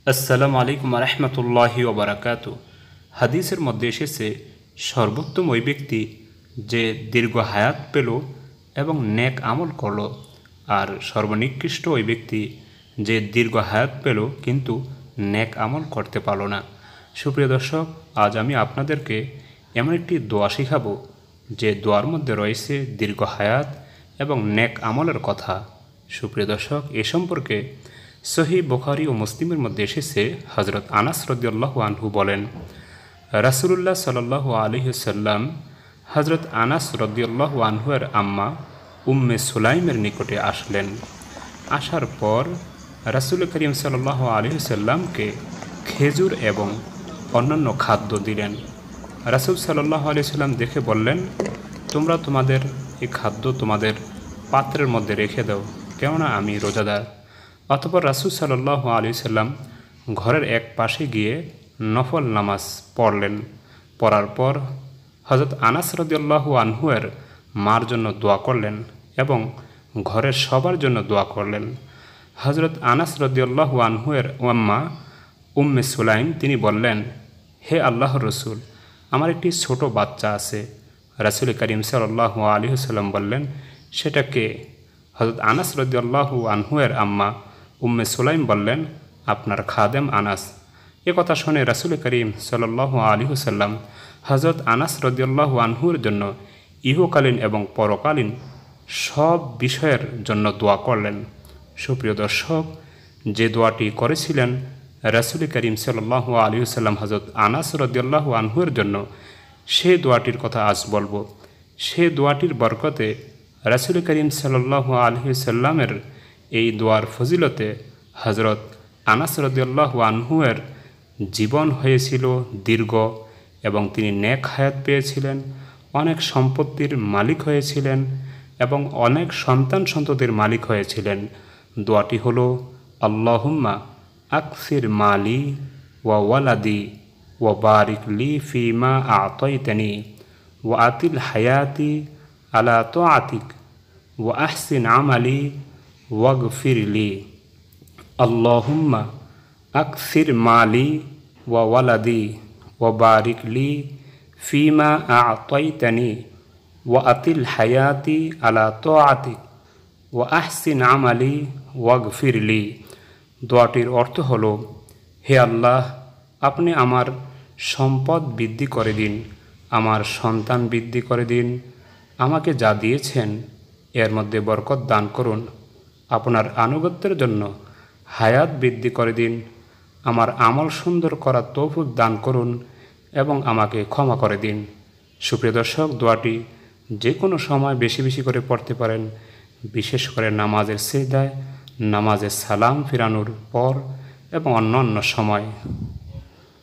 আসসালামু আলাইকুম রহমতুল্লাহি ওবরাকাতু। হাদিসের মধ্যে এসেছে, সর্বোত্তম ওই ব্যক্তি যে দীর্ঘ হায়াত পেল এবং নেক আমল করল, আর সর্বনিকৃষ্ট ওই ব্যক্তি যে দীর্ঘ হায়াত পেল কিন্তু নেক আমল করতে পারল না। সুপ্রিয় দর্শক, আজ আমি আপনাদেরকে এমন একটি দোয়া শেখাবো যে দোয়ার মধ্যে রয়েছে দীর্ঘ হায়াত এবং নেক আমলের কথা। সুপ্রিয় দর্শক, এ সম্পর্কে সহিহ বুখারী ও মুসলিমের মধ্যে এসেছে, হযরত আনাস রাদিয়াল্লাহু আনহু বলেন, রাসূলুল্লাহ সাল্লাল্লাহু আলাইহি ওয়াসাল্লাম হযরত আনাস রাদিয়াল্লাহু আনহুর আম্মা উম্মে সুলাইমের নিকটে আসলেন। আসার পর রাসূল করিম সাল্লাল্লাহু আলাইহি ওয়াসাল্লামকে খেজুর এবং অন্যান্য খাদ্য দিলেন। রাসূল সাল্লাল্লাহু আলাইহি ওয়াসাল্লাম দেখে বললেন, তোমরা তোমাদের এই খাদ্য তোমাদের পাত্রের মধ্যে রেখে দাও, কেননা আমি রোজাদার। অতঃপর রাসূল সাল্লাল্লাহু আলাইহি ওয়াসাল্লাম ঘরের এক পাশে গিয়ে নফল নামাজ পড়লেন। পড়ার পর হযরত আনাস রাদিয়াল্লাহু আনহুর মার জন্য দোয়া করলেন এবং ঘরের সবার জন্য দোয়া করলেন। হযরত আনাস রাদিয়াল্লাহু আনহুর আম্মা উম্মে সুলাইম তিনি বললেন, হে আল্লাহর রসুল, আমার একটি ছোট বাচ্চা আছে। রাসূল করিম সাল্লাল্লাহু আলাইহি ওয়াসাল্লাম বললেন, সেটা কে? হযরত আনাস রাদিয়াল্লাহু আনহুর আম্মা উম্মে সুলাইম বললেন, আপনার খাদেম আনাস। এ কথা শুনে রাসূল করিম সাল্লাল্লাহু আলাইহি ওয়াসাল্লাম হযরত আনাস রাদিয়াল্লাহু আনহুর জন্য ইহকালীন এবং পরকালীন সব বিষয়ের জন্য দোয়া করলেন। সুপ্রিয় দর্শক, যে দোয়াটি করেছিলেন রাসূল করিম সাল্লাল্লাহু আলাইহি ওয়াসাল্লাম হযরত আনাস রাদিয়াল্লাহু আনহুর জন্য, সেই দোয়াটির কথা আজ বলবো। সেই দোয়াটির বরকতে রাসূল করিম সাল্লাল্লাহু আলাইহি ওয়াসাল্লামের এই দোয়ার ফজিলতে হযরত আনাস রাদিয়াল্লাহু আনহুর জীবন হয়েছিল দীর্ঘ এবং তিনি নেক হায়াত পেয়েছিলেন, অনেক সম্পত্তির মালিক হয়েছিলেন এবং অনেক সন্তান সন্ততির মালিক হয়েছিলেন। দোয়াটি হলো, আল্লাহুম্মা আকসির মালি ওয়া ওয়ালাদি ওয়া বারিক লি ফিমা আ'তাইতানি ওয়া আতিল হায়াতি আলা তাআতিক ওয়া আহসিন আমালি ওয়াগফির লি। আল্লাহুম্মা আকসির মালি ওয়া ওয়ালাদি ওয়া বারিক লি ফিমা আ'তাইতানি ওয়া আতিল হায়াতি আলা তাআতিক ওয়া আহসিন আমালি ওয়াগফির লি। দোয়াটির অর্থ হলো, হে আল্লাহ, আপনি আমার সম্পদ বৃদ্ধি করে দিন, আমার সন্তান বৃদ্ধি করে দিন, আমাকে যা দিয়েছেন এর মধ্যে বরকত দান করুন, আপনার আনুগত্যের জন্য হায়াত বৃদ্ধি করে দিন, আমার আমল সুন্দর করার তৌফিক দান করুন এবং আমাকে ক্ষমা করে দিন। সুপ্রিয় দর্শক, দোয়াটি যে কোনো সময় বেশি বেশি করে পড়তে পারেন, বিশেষ করে নামাজের সিজদায়, নামাজের সালাম ফিরানোর পর এবং অন্যান্য সময়।